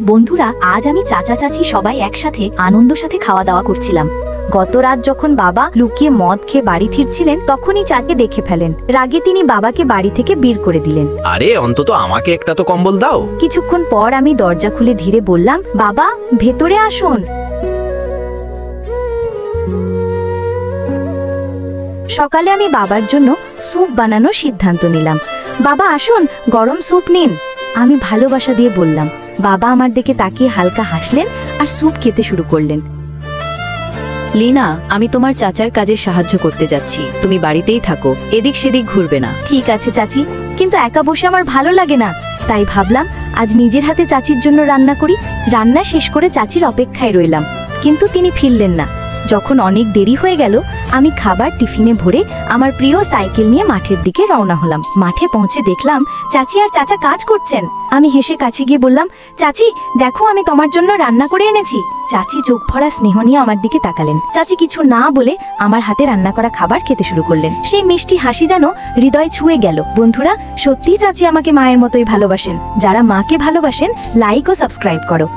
বন্ধুরা, আজ আমি চাচা চাচি সবাই একসাথে আনন্দ সাথে খাওয়া দাওয়া করছিলাম। গত রাত যখন বাবা লুকিয়ে মদ খেয়ে বাড়ি ফিরছিলেন, তখনই চাকে দেখে ফেলেন। রাগে তিনি বাবাকে বাড়ি থেকে বের করে দিলেন। আরে অন্তত আমাকে একটা তো কম্বল দাও। কিছুক্ষণ পর আমি দরজা খুলে ধীরে বললাম, বাবা ভেতরে আসুন। সকালে আমি বাবার জন্য স্যুপ বানানোর সিদ্ধান্ত নিলাম। বাবা আসুন, গরম স্যুপ নিন। আমি ভালোবাসা দিয়ে বললাম। বাবা আমার দিকে তাকিয়ে হালকা হাসলেন আর স্যুপ খেতে শুরু করলেন। লীনা, আমি তোমার চাচার কাজে সাহায্য করতে যাচ্ছি, তুমি বাড়িতেই থাকো, এদিক সেদিক ঘুরবে না। ঠিক আছে চাচি, কিন্তু একা বসে আমার ভালো লাগে না। তাই ভাবলাম আজ নিজের হাতে চাচির জন্য রান্না করি। রান্না শেষ করে চাচির অপেক্ষায় রইলাম, কিন্তু তিনি ফিরলেন না। যখন অনেক দেরি হয়ে গেল, আমি খাবার টিফিনে ভরে আমার প্রিয় সাইকেল নিয়ে মাঠের দিকে রওনা হলাম। মাঠে পৌঁছে দেখলাম চাচি আর চাচা কাজ করছেন। আমি হেসে কাছে গিয়ে বললাম, চাচি দেখো, আমি তোমার জন্য রান্না করে এনেছি। চাচি চোখ ভরা স্নেহ নিয়ে আমার দিকে তাকালেন। চাচি কিছু না বলে আমার হাতে রান্না করা খাবার খেতে শুরু করলেন। সেই মিষ্টি হাসি যেন হৃদয় ছুঁয়ে গেল। বন্ধুরা, সত্যিই চাচি আমাকে মায়ের মতোই ভালোবাসেন। যারা মাকে ভালোবাসেন, লাইক ও সাবস্ক্রাইব করো।